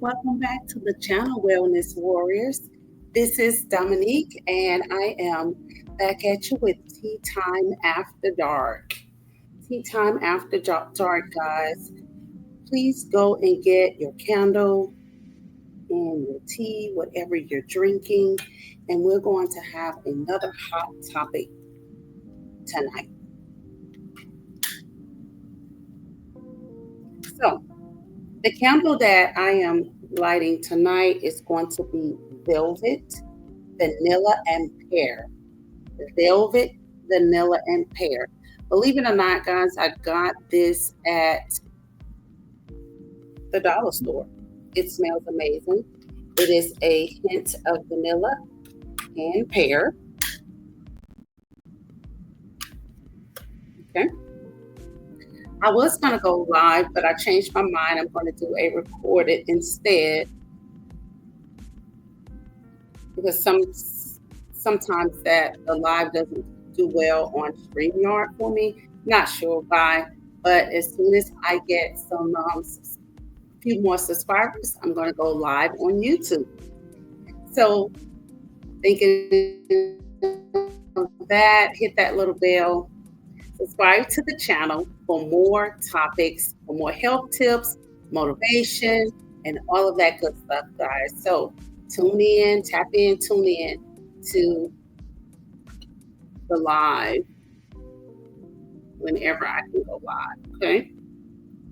Welcome back to the channel, Wellness Warriors. This is Dominique, and I am back at you with Tea Time After Dark. Tea Time After Dark, guys. Please go and get your candle and your tea, whatever you're drinking, and we're going to have another hot topic tonight. So, the candle that I am lighting tonight is going to be velvet, vanilla, and pear. Velvet, vanilla, and pear. Believe it or not, guys, I got this at the dollar store. It smells amazing. It is a hint of vanilla and pear. Okay. I was going to go live, but I changed my mind. I'm going to do a recorded instead because sometimes that the live doesn't do well on StreamYard for me. Not sure why, but as soon as I get some few more subscribers, I'm going to go live on YouTube. So, thinking of that, hit that little bell, subscribe to the channel for more topics, for more health tips, motivation, and all of that good stuff, guys. So, tune in, tap in, tune in to the live whenever I can go live, okay?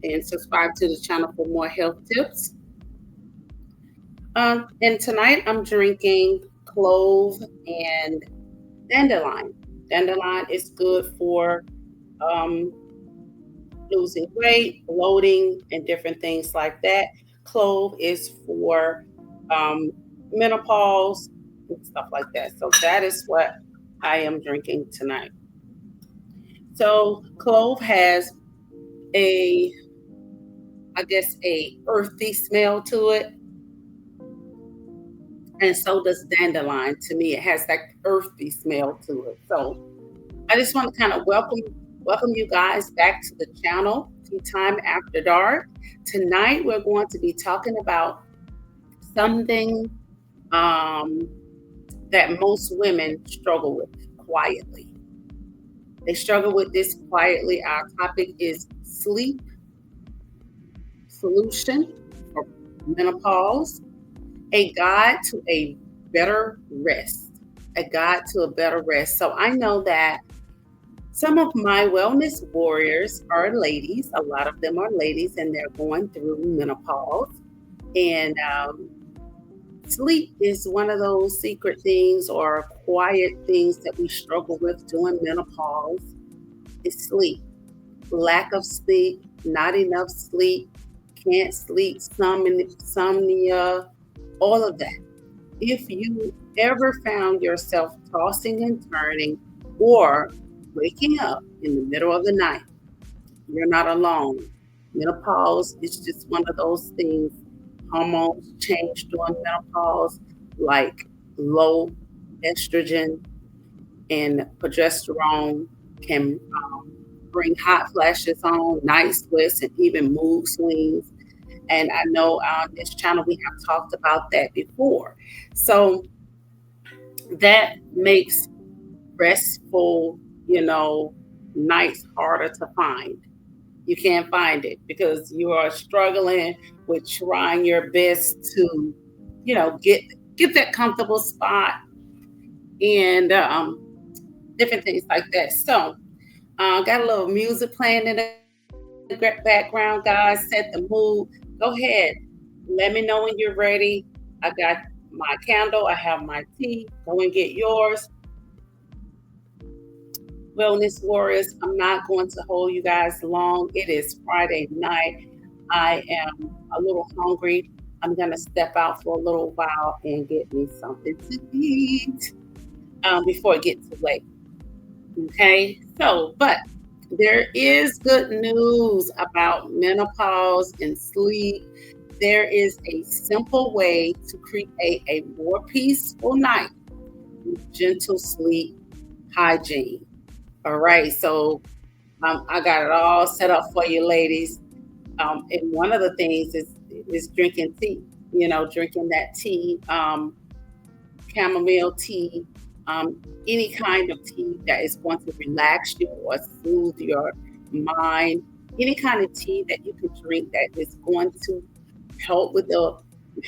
And subscribe to the channel for more health tips. And tonight I'm drinking clove and dandelion. Dandelion is good for um, losing weight, bloating, and different things like that. Clove is for menopause and stuff like that. So that is what I am drinking tonight. So clove has a, I guess, a earthy smell to it, and so does dandelion. To me, it has that earthy smell to it. So I just want to kind of welcome you guys back to the channel, Tea Time After Dark. Tonight we're going to be talking about something that most women struggle with quietly. They struggle with this quietly. Our topic is sleep solution for menopause, a guide to a better rest. A guide to a better rest. So I know that some of my wellness warriors are ladies. A lot of them are ladies, and they're going through menopause. And sleep is one of those secret things or quiet things that we struggle with during menopause. Is sleep. Lack of sleep, not enough sleep, can't sleep, insomnia, all of that. If you ever found yourself tossing and turning or waking up in the middle of the night, you're not alone. Menopause is just one of those things. Hormones change during menopause, like low estrogen and progesterone can bring hot flashes on, night sweats, and even mood swings. And I know on this channel we have talked about that before. So that makes restful, nights harder to find. You can't find it because you are struggling with trying your best to, get that comfortable spot and different things like that. So, got a little music playing in the background, guys. Set the mood. Go ahead. Let me know when you're ready. I got my candle. I have my tea. Go and get yours. Wellness Warriors, I'm not going to hold you guys long. It is Friday night. I am a little hungry. I'm going to step out for a little while and get me something to eat before it gets too late. Okay, so, but there is good news about menopause and sleep. There is a simple way to create a more peaceful night with gentle sleep hygiene. All right, so I got it all set up for you, ladies. And one of the things is drinking tea. drinking that tea, chamomile tea, any kind of tea that is going to relax you or soothe your mind, any kind of tea that you can drink that is going to help with the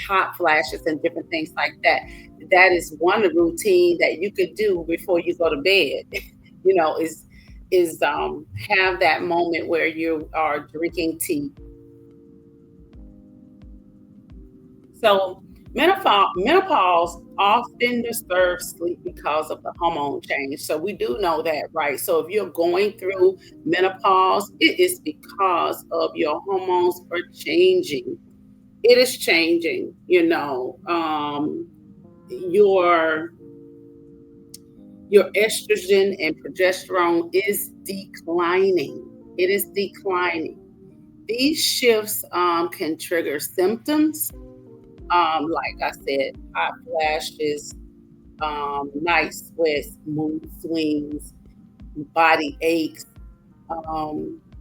hot flashes and different things like that. That is one routine that you could do before you go to bed. Is have that moment where you are drinking tea. So menopause often disturbs sleep because of the hormone change. So we do know that, right? So if you're going through menopause, it is because of your hormones are changing. It is changing, your estrogen and progesterone is declining. It is declining. These shifts can trigger symptoms, like I said, hot flashes, night sweats, mood swings, body aches.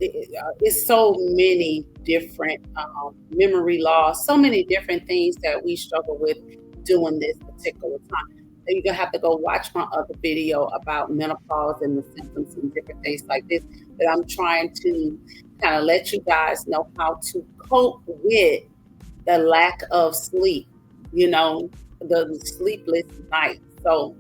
It's so many different memory loss, so many different things that we struggle with during this particular time. You're gonna have to go watch my other video about menopause and the symptoms and different things like this. But I'm trying to kind of let you guys know how to cope with the lack of sleep, the sleepless night. So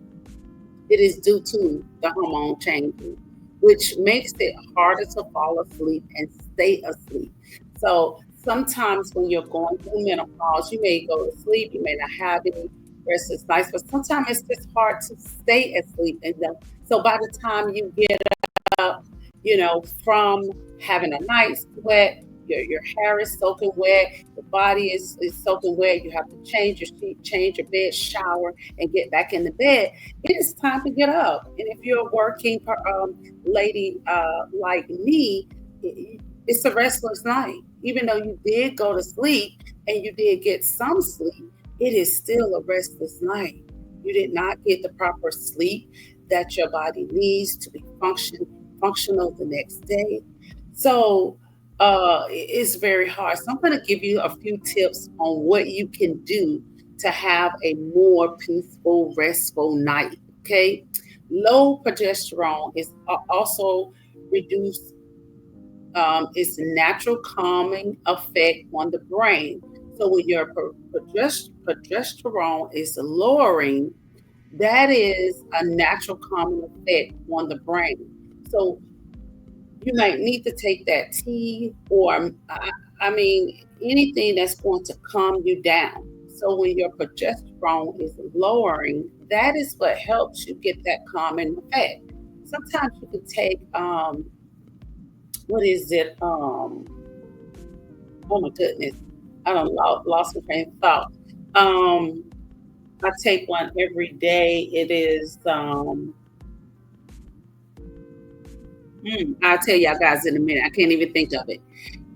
it is due to the hormone changing, which makes it harder to fall asleep and stay asleep. So sometimes when you're going through menopause, you may go to sleep, you may not have any restless nights, but sometimes it's just hard to stay asleep. So by the time you get up, from having a night sweat, your hair is soaking wet, your body is soaking wet, you have to change your sheet, change your bed, shower, and get back in the bed. It is time to get up. And if you're a working lady like me, it's a restless night. Even though you did go to sleep and you did get some sleep, it is still a restless night. You did not get the proper sleep that your body needs to be functional the next day. So it's very hard. So I'm going to give you a few tips on what you can do to have a more peaceful, restful night. Okay. Low progesterone is also reduced its natural calming effect on the brain. So when your progesterone is lowering, that is a natural calming effect on the brain. So you might need to take that tea or, I mean, anything that's going to calm you down. So when your progesterone is lowering, that is what helps you get that calming effect. Sometimes you can take, what is it? Oh my goodness, I don't lost my train of thought. Um, I take one every day. It is, I'll tell y'all guys in a minute. I can't even think of it.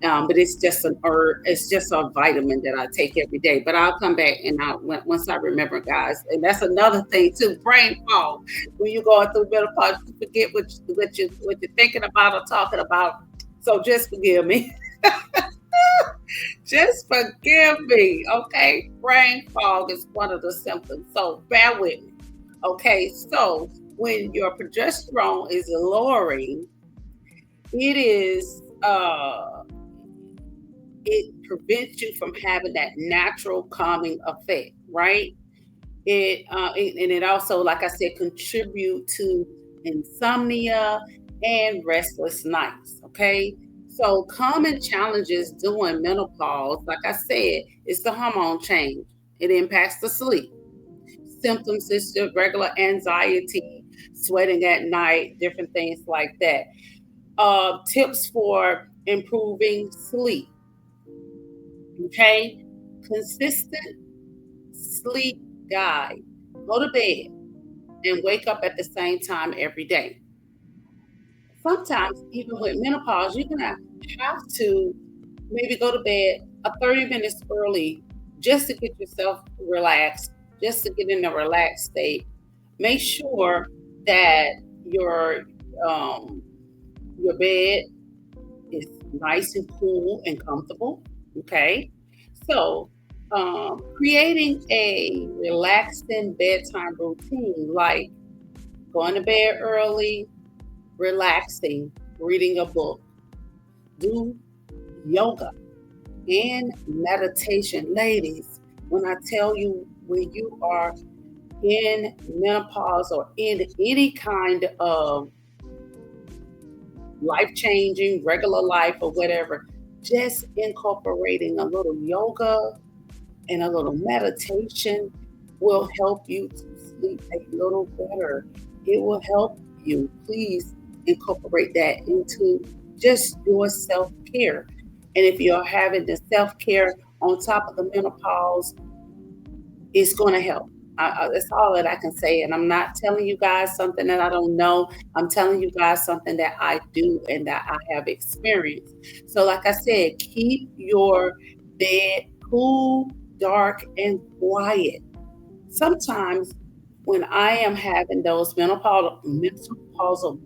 But it's just an herb. It's just a vitamin that I take every day. But I'll come back and once I remember, guys. And that's another thing too. Brain fog. When you're going through menopause, you forget what you're thinking about or talking about. So just forgive me. Just forgive me. Okay. Brain fog is one of the symptoms. So bear with me. Okay. So when your progesterone is lowering, it is it prevents you from having that natural calming effect, right? And it also, like I said, contribute to insomnia and restless nights. Okay, so common challenges during menopause, like I said, is the hormone change. It impacts the sleep. Symptoms is the regular anxiety, sweating at night, different things like that. Tips for improving sleep. Okay, consistent sleep guide. Go to bed and wake up at the same time every day. Sometimes, even with menopause, you're gonna have to maybe go to bed a 30 minutes early just to get yourself relaxed, just to get in a relaxed state. Make sure that your um, your bed is nice and cool and comfortable. Okay, so Creating a relaxing bedtime routine, like going to bed early, relaxing, reading a book, do yoga and meditation. Ladies, when I tell you, when you are in menopause or in any kind of life changing, regular life or whatever, just incorporating a little yoga and a little meditation will help you to sleep a little better. It will help you. Please incorporate that into just your self care. And if you're having the self care on top of the menopause, it's going to help. That's all that I can say. And I'm not telling you guys something that I don't know. I'm telling you guys something that I do and that I have experienced. So, like I said, keep your bed cool, dark, and quiet. Sometimes when I am having those menopausal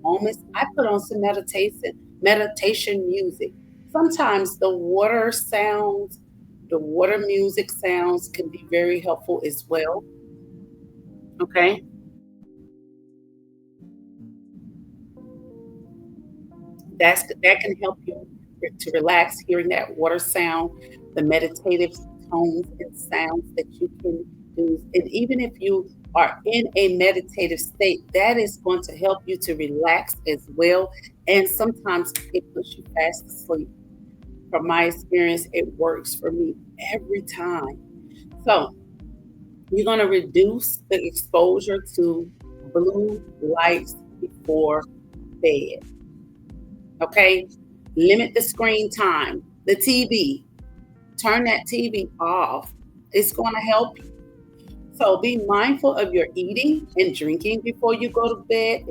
moments, I put on some meditation music. Sometimes the water music sounds can be very helpful as well. Okay. That can help you to relax, hearing that water sound, the meditative tones and sounds that you can do. And even if you are in a meditative state, that is going to help you to relax as well. And sometimes it puts you fast to sleep. From my experience, it works for me every time. So you're going to reduce the exposure to blue lights before bed. Okay. Limit the screen time, the TV. Turn that TV off. It's going to help you. So be mindful of your eating and drinking before you go to bed.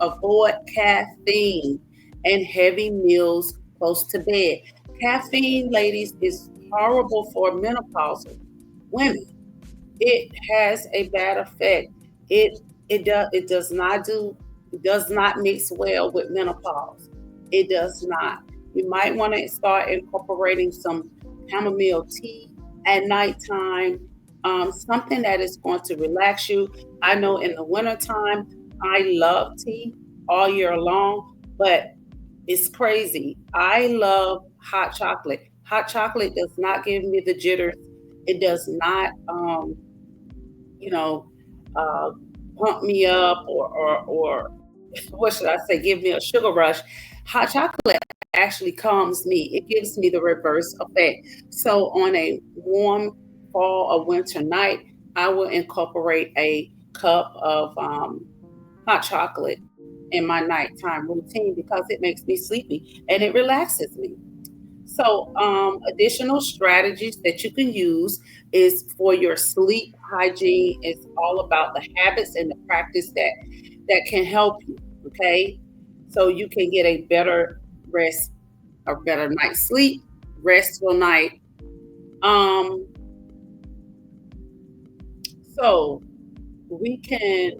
Avoid caffeine and heavy meals close to bed. Caffeine, ladies, is horrible for menopausal women. It has a bad effect. It it does not mix well with menopause. It does not. You might want to start incorporating some chamomile tea at nighttime, something that is going to relax you. I know in the wintertime, I love tea all year long, but it's crazy. I love hot chocolate. Hot chocolate does not give me the jitters. It does not you know, uh, pump me up or what should I say, give me a sugar rush. Hot chocolate actually calms me. It gives me the reverse effect. So on a warm fall or winter night, I will incorporate a cup of hot chocolate in my nighttime routine because it makes me sleepy and it relaxes me. So, additional strategies that you can use is for your sleep hygiene. It's all about the habits and the practice that can help you. Okay, so you can get a better rest, a better night's sleep, restful night. Um, so we can,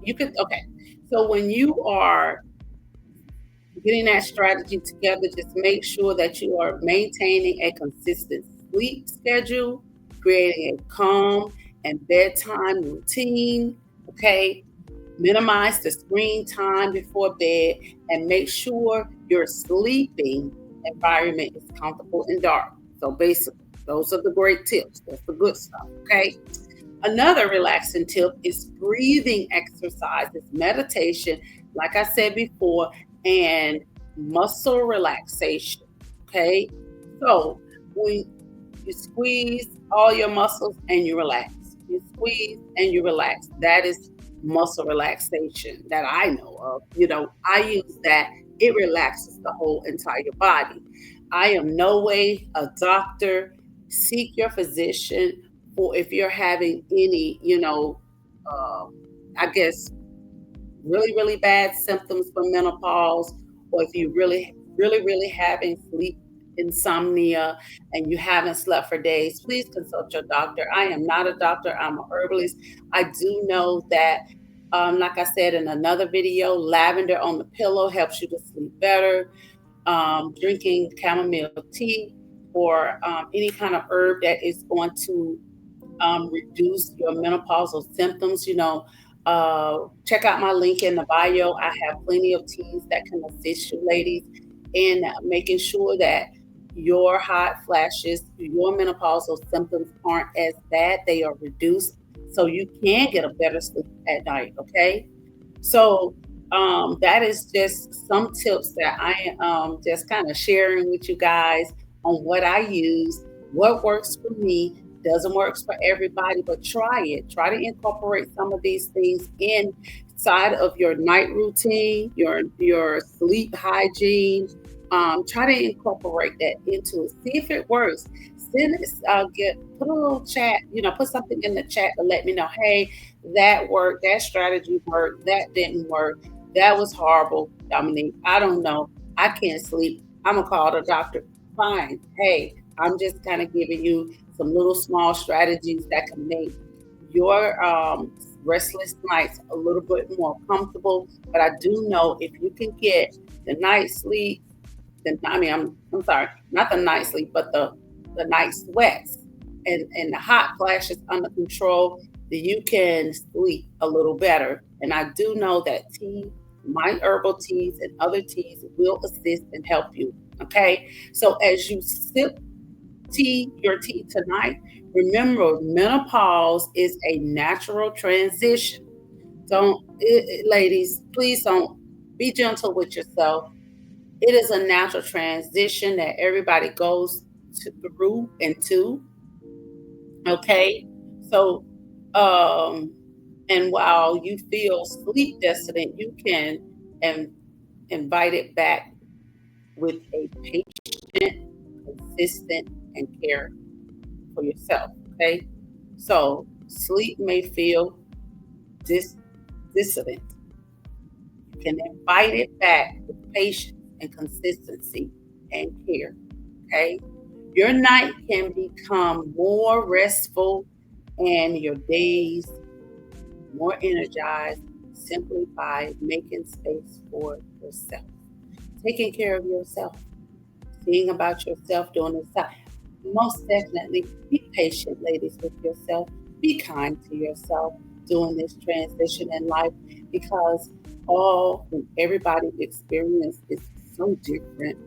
you can, okay. So when you are getting that strategy together, just make sure that you are maintaining a consistent sleep schedule, creating a calm and bedtime routine. Okay. Minimize the screen time before bed and make sure your sleeping environment is comfortable and dark. So, basically, those are the great tips. That's the good stuff. Okay. Another relaxing tip is breathing exercises, meditation, like I said before, and muscle relaxation. Okay. So when you squeeze all your muscles and you relax, you squeeze and you relax. That is muscle relaxation that I know of. I use that. It relaxes the whole entire body. I am no way a doctor. Seek your physician for if you're having any, uh, I guess, really, really bad symptoms from menopause, or if you really, really, really having sleep insomnia and you haven't slept for days, please consult your doctor. I am not a doctor, I'm a herbalist. I do know that, like I said in another video, lavender on the pillow helps you to sleep better. Drinking chamomile tea or any kind of herb that is going to reduce your menopausal symptoms, check out my link in the bio. I have plenty of teas that can assist you, ladies, in making sure that your hot flashes, your menopausal symptoms aren't as bad. They are reduced so you can get a better sleep at night, okay? So that is just some tips that I am just kind of sharing with you guys on what I use, what works for me, doesn't work for everybody, but try it. Try to incorporate some of these things inside of your night routine, your sleep hygiene. Try to incorporate that into it. See if it works. Send get put a little chat, put something in the chat to let me know. Hey, that worked, that strategy worked, that didn't work, that was horrible, Dominique. I don't know. I can't sleep. I'm gonna call the doctor. Fine. Hey, I'm just kind of giving you some little small strategies that can make your restless nights a little bit more comfortable. But I do know if you can get the night sleep, I'm sorry, not the night sleep, but the night sweats and the hot flashes under control, then you can sleep a little better. And I do know that my herbal teas and other teas will assist and help you. Okay. So as you sip your tea tonight, remember menopause is a natural transition. Ladies, please don't be gentle with yourself. It is a natural transition that everybody goes through into. Okay. So, um, and while you feel sleep deficient, you can um, invite it back with a patient, consistent, and care for yourself. Okay. So, sleep may feel dis- dissonant. You can invite it back with patience and consistency and care. Okay. Your night can become more restful and your days more energized simply by making space for yourself. Taking care of yourself, seeing about yourself during this time. Most definitely, be patient, ladies, with yourself. Be kind to yourself during this transition in life because all and everybody's experience is so different.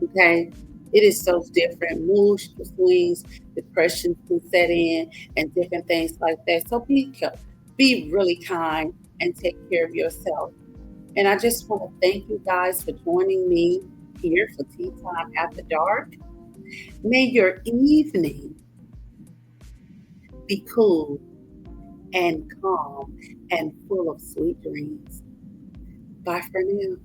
Okay. It is so different. Mood swings, depression can set in, and different things like that. So be really kind and take care of yourself. And I just want to thank you guys for joining me here for Tea Time After Dark. May your evening be cool and calm and full of sweet dreams. Bye for now.